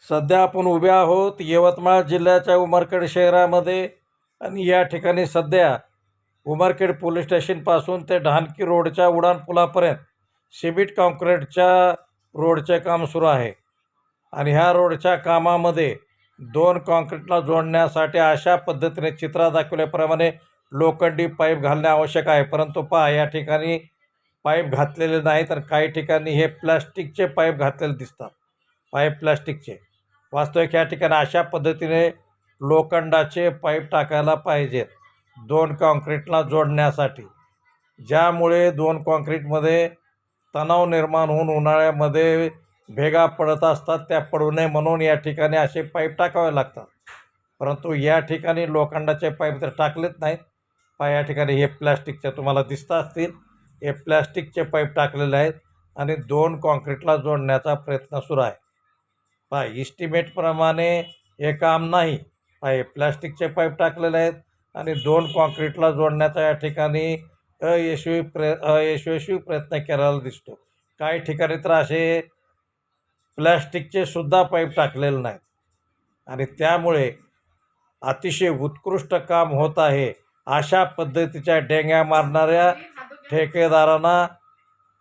सध्या आपण उभे आहोत यवतमाळ जिल्ह्याच्या उमरखेड शहरामध्ये आणि या ठिकाणी सध्या उमरखेड पोलीस स्टेशनपासून ते ढानकी रोडच्या उड्डाणपुलापर्यंत सिमेंट काँक्रीटच्या रोडचे काम सुरू आहे. आणि ह्या रोडच्या कामामध्ये दोन काँक्रीटला जोडण्यासाठी अशा पद्धतीने चित्रात दाखवल्याप्रमाणे लोखंडी पाईप घालणे आवश्यक आहे. परंतु पहा, या ठिकाणी पाईप घातलेले नाहीत आणि काही ठिकाणी हे प्लॅस्टिकचे पाईप घातलेले दिसतात. पाईप प्लॅस्टिकचे. वास्तविक या ठिकाणी अशा पद्धतीने लोखंडाचे पाईप टाकायला पाहिजेत दोन काँक्रीटला जोडण्यासाठी, ज्यामुळे दोन काँक्रीटमध्ये तणाव निर्माण होऊन उन्हाळ्यामध्ये भेगा पडत असतात, त्या पडू नये म्हणून या ठिकाणी असे पाईप टाकावे लागतात. परंतु या ठिकाणी लोखंडाचे पाईप तर टाकलेच नाहीत. या ठिकाणी हे प्लॅस्टिकचे तुम्हाला दिसत असतील, हे प्लॅस्टिकचे पाईप टाकलेले आहेत आणि दोन काँक्रीटला जोडण्याचा प्रयत्न सुरू आहे. इस्टिमेटप्रमाणे हे काम नाही. हे प्लॅस्टिकचे पाईप टाकलेले आहेत आणि दोन काँक्रीटला जोडण्याचा या ठिकाणी अयशस्वी प्रयत्न केलेला दिसतो. काही ठिकाणी तर असे प्लॅस्टिकचे सुद्धा पाईप टाकलेले नाहीत आणि त्यामुळे अतिशय उत्कृष्ट काम होत आहे. अशा पद्धतीच्या डेंग्या मारणाऱ्या ठेकेदारांना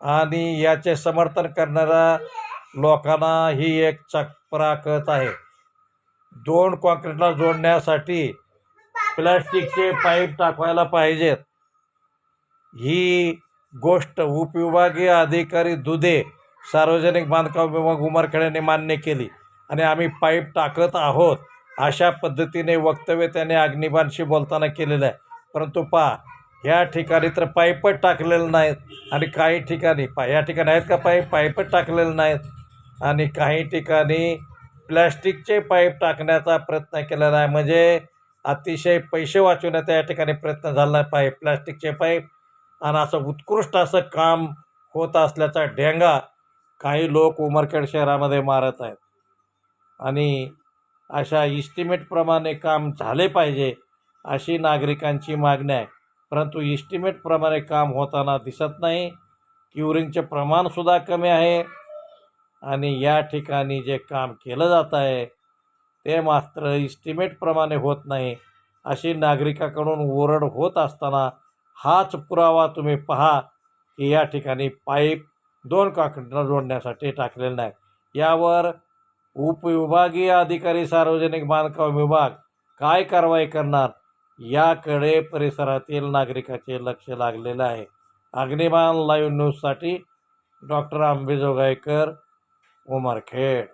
आणि याचे समर्थन करणाऱ्या लोकांना ही एक चपराकत आहे. दोन काँक्रीटला जोडण्यासाठी प्लॅस्टिकचे पाईप टाकवायला पाहिजेत. ही गोष्ट उपविभागीय अधिकारी दुधे, सार्वजनिक बांधकाम विभाग उमरखेड मान्य केली आणि आम्ही पाईप टाकत आहोत अशा पद्धतीने वक्तव्य त्याने अग्निबाणशी बोलताना केलेलं आहे. परंतु पहा, ह्या ठिकाणी तर पाईपच टाकलेले नाहीत आणि काही ठिकाणी या ठिकाणी आहेत का पाईपच टाकलेले नाहीत आणि काही ठिकाणी प्लॅस्टिकचे पाईप टाकण्याचा प्रयत्न केलेला आहे. म्हणजे अतिशय पैसे वाचवण्याचा या ठिकाणी प्रयत्न झाला आहे. प्लॅस्टिकचे पाईप आणि असं उत्कृष्ट असं काम होत असल्याचा डेंगा काही लोक उमरखेड शहरामध्ये मारत आहेत आणि अशा इस्टिमेटप्रमाणे काम झाले पाहिजे अशी नागरिकांची मागणी आहे. परंतु इस्टिमेटप्रमाणे काम होताना दिसत नाही. क्युरिंगचे प्रमाणसुद्धा कमी आहे आणि या ठिकाणी जे काम केलं जात आहे ते मात्र इस्टिमेटप्रमाणे होत नाही अशी नागरिकाकडून ओरड होत असताना हाच पुरावा तुम्ही पहा की या ठिकाणी पाईप दोन काँक्रीटला जोडण्यासाठी टाकलेले नाही. यावर उपविभागीय अधिकारी सार्वजनिक बांधकाम विभाग काय कारवाई करणार याकडे परिसरातील नागरिकाचे लक्ष लागलेलं आहे. अग्निबाण लाईव्ह न्यूजसाठी डॉक्टर अंबेजोगाईकर, उमरखेड.